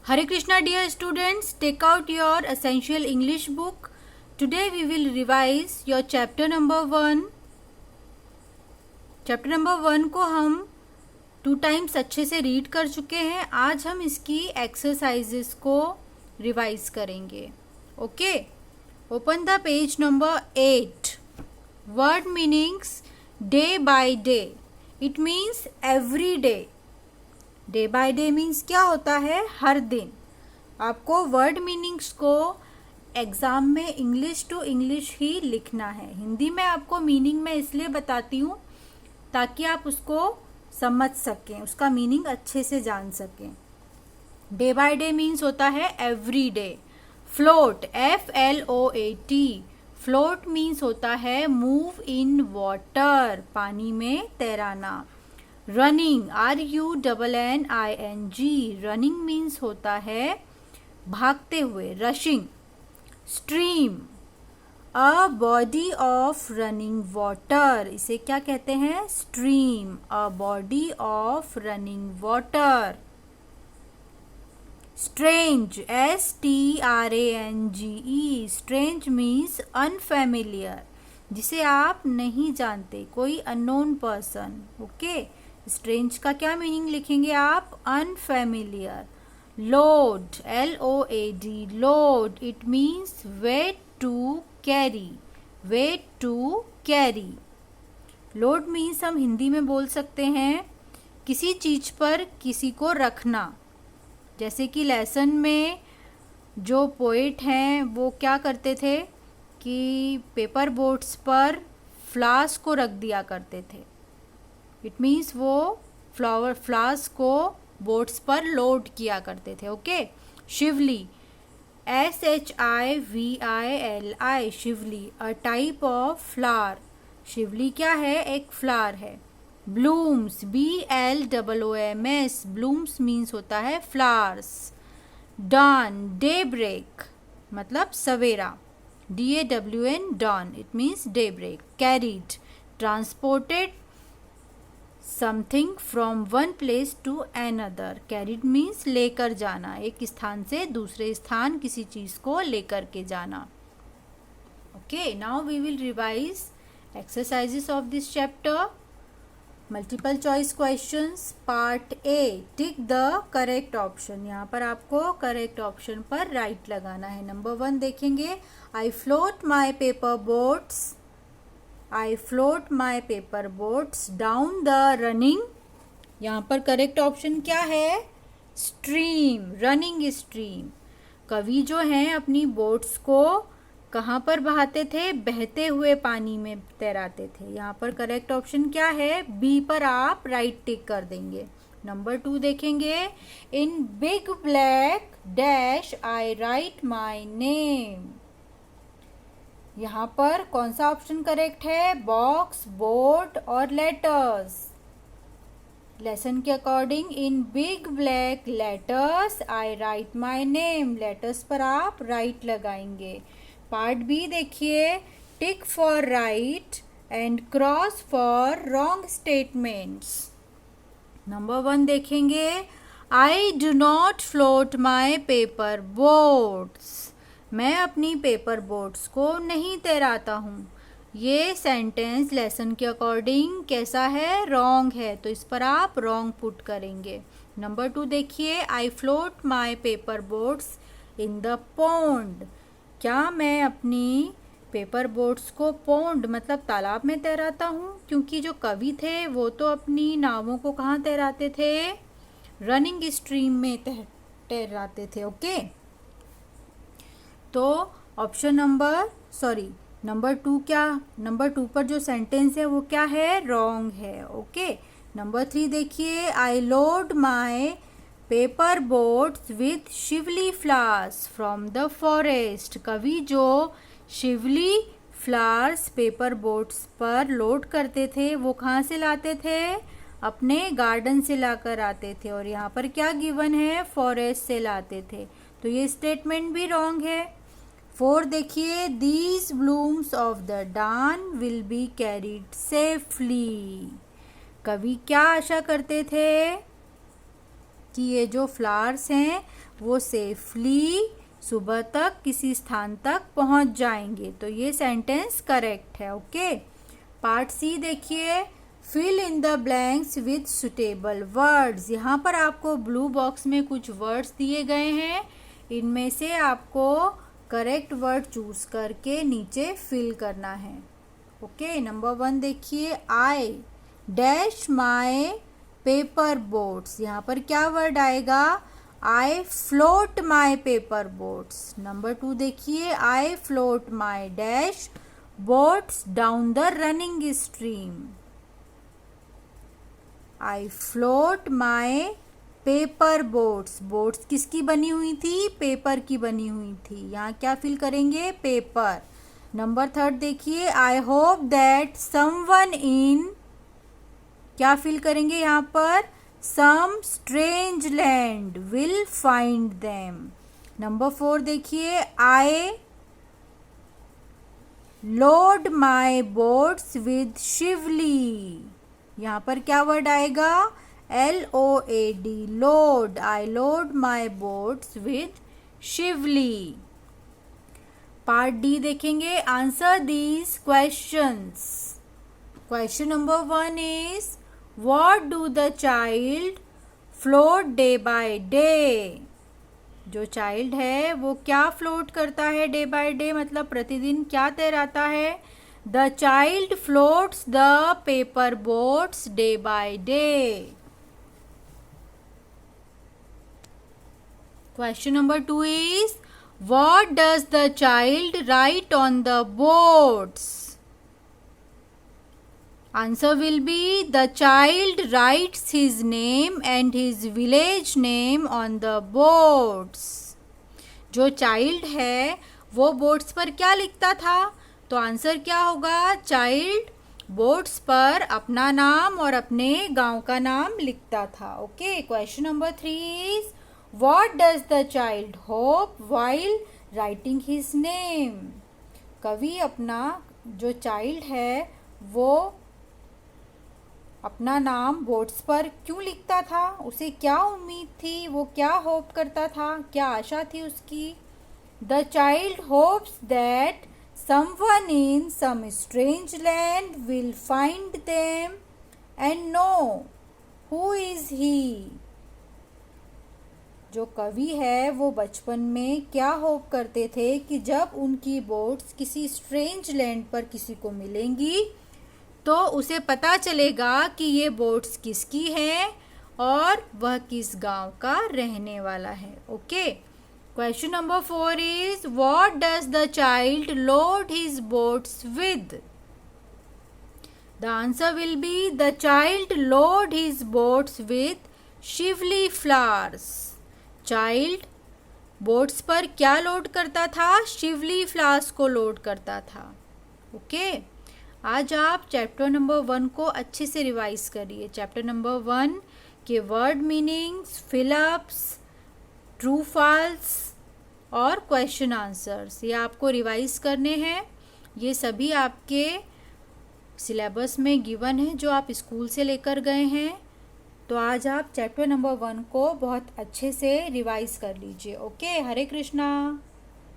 Hare Krishna, dear students, take out your essential English book. Today we will revise your chapter number 1. Chapter number 1 को हम 2 times अच्छे से read कर चुके हैं. आज हम इसकी एक्सरसाइजेस को रिवाइज करेंगे. Okay, open the page number 8. Word meanings. Day by day, it means every day. Day by day means क्या होता है? हर दिन. आपको वर्ड मीनिंग्स को एग्ज़ाम में इंग्लिश टू इंग्लिश ही लिखना है. हिंदी में आपको मीनिंग मैं इसलिए बताती हूँ ताकि आप उसको समझ सकें, उसका मीनिंग अच्छे से जान सकें. डे बाय डे मीन्स होता है every day. Float, FLOAT, float means होता है मूव इन वाटर, पानी में तैराना. रनिंग, RUNNING, रनिंग मीन्स होता है भागते हुए, rushing. Stream, a body of running water, इसे क्या कहते हैं? Stream, a body of running water. Strange, STRANGE, strange means unfamiliar, जिसे आप नहीं जानते, कोई अननोन पर्सन. ओके, स्ट्रेंज का क्या मीनिंग लिखेंगे आप? Unfamiliar. Load, LOAD, load, it means weight to carry, weight to carry. Load means हम हिंदी में बोल सकते हैं किसी चीज पर किसी को रखना. जैसे कि लेसन में जो पोएट हैं वो क्या करते थे कि पेपर बोट्स पर फ्लावर्स को रख दिया करते थे. इट मीन्स वो फ्लावर्स को बोट्स पर लोड किया करते थे. Okay. Shiuli, SHIVILI, shiuli, a type of flower. Shiuli क्या है? एक फ्लावर है. ब्लूम्स, BLOOMS, ब्लूम्स मीन्स होता है फ्लावर्स. डॉन, डे ब्रेक, मतलब सवेरा, DAWN, dawn, it means day break. Carried, transported something from one place to another. Carried means लेकर जाना, एक स्थान से दूसरे स्थान किसी चीज को लेकर के जाना. Okay, now we will revise exercises of this chapter. Multiple choice questions. Part A, tick the correct option. यहाँ पर आपको करेक्ट ऑप्शन पर राइट लगाना है. नंबर 1 देखेंगे. I float my paper boats, I float my paper boats down the running. यहाँ पर correct option क्या है? Stream, running stream. कवि जो हैं अपनी बोट्स को कहाँ पर बहाते थे? बहते हुए पानी में तैराते थे. यहाँ पर करेक्ट ऑप्शन क्या है? बी पर आप राइट टिक कर देंगे. नंबर 2 देखेंगे. In big black dash I write my name. यहाँ पर कौन सा ऑप्शन करेक्ट है? बॉक्स, बोर्ड और लेटर्स. लेसन के according in big black letters I write my name, letters पर आप राइट लगाएंगे. पार्ट बी देखिए. Tick for right and cross for wrong statements. Number 1 देखेंगे. I do not float my paper boats, मैं अपनी paper boats को नहीं तैराता हूँ. ये सेंटेंस लेसन के अकॉर्डिंग कैसा है? रॉन्ग है, तो इस पर आप रॉन्ग पुट करेंगे. नंबर 2 देखिए. I float my paper boats in the pond, क्या मैं अपनी पेपर बोट्स को पोंड मतलब तालाब में तैराता हूँ? क्योंकि जो कवि थे वो तो अपनी नावों को कहाँ तैराते थे? रनिंग स्ट्रीम में तैराते थे. ओके, तो ऑप्शन नंबर 2 क्या? नंबर 2 पर जो सेंटेंस है वो क्या है? रॉन्ग है. ओके. नंबर 3 देखिए. I load my paper boats with shiuli flowers from the forest. कवि जो शिवली फ्लावर्स पेपर बोट्स पर लोड करते थे वो कहाँ से लाते थे? अपने गार्डन से लाकर आते थे. और यहाँ पर क्या गिवन है? फॉरेस्ट से लाते थे. तो ये स्टेटमेंट भी रॉन्ग है. 4 देखिए. These blooms of the dawn will be carried safely. कवि क्या आशा करते थे? कि ये जो फ्लावर्स हैं वो सेफली सुबह तक किसी स्थान तक पहुंच जाएंगे। तो ये सेंटेंस करेक्ट है। ओके, पार्ट सी देखिए, fill in the blanks with suitable words. यहाँ पर आपको ब्लू बॉक्स में कुछ वर्ड्स दिए गए हैं, इनमें से आपको करेक्ट वर्ड चूज करके नीचे फिल करना है। ओके, नंबर 1 देखिए, I dash my paper boats. यहाँ पर क्या वर्ड आएगा? I float my paper boats. Number 2 देखिए, I float my dash boats down the running stream. I float my paper boats. Boats किसकी बनी हुई थी? पेपर की बनी हुई थी। यहाँ क्या फिल करेंगे? पेपर। नंबर 3 देखिए, I hope that someone in, क्या फिल करेंगे यहाँ पर? Some strange land will find them. Number 4 देखिए, I load my boats with shiuli. यहाँ पर क्या वर्ड आएगा? LOAD, load. I load my boats with shiuli. Part D देखेंगे, answer these questions. Question number 1 is, what do the child float day by day. जो child है वो क्या फ्लोट करता है डे बाय डे, मतलब प्रतिदिन क्या तैराता है? The child floats the paper boats day by day. Question number 2 is, what does the child write on the boards? Answer will be, the child writes his name and his village name on the boards. जो child है वो boards पर क्या लिखता था? तो answer क्या होगा? चाइल्ड बोर्ड्स पर अपना नाम और अपने गांव का नाम लिखता था। Okay, question number 3 is, what does the child hope while writing his name? कवि अपना, जो चाइल्ड है वो अपना नाम बोर्ड्स पर क्यों लिखता था? उसे क्या उम्मीद थी? वो क्या होप करता था? क्या आशा थी उसकी? The child hopes that someone in some strange land will find them and know who is he. जो कवि है वो बचपन में क्या होप करते थे कि जब उनकी बोट्स किसी स्ट्रेंज लैंड पर किसी को मिलेंगी तो उसे पता चलेगा कि ये बोट्स किसकी हैं और वह किस गांव का रहने वाला है। Okay, question number 4 is, what does the child load his boats with? The answer will be, the child load his boats with Shivli flowers. Child boats पर क्या लोड करता था? शिवली फ्लावर्स को लोड करता था। ओके, आज आप चैप्टर नंबर 1 को अच्छे से रिवाइज करिए। चैप्टर नंबर 1 के word meanings, fill-ups, true false और क्वेश्चन आंसर्स ये आपको रिवाइज करने हैं। ये सभी आपके सिलेबस में गिवन है जो आप स्कूल से लेकर गए हैं। तो आज आप चैप्टर नंबर 1 को बहुत अच्छे से रिवाइज कर लीजिए। ओके, हरे कृष्णा।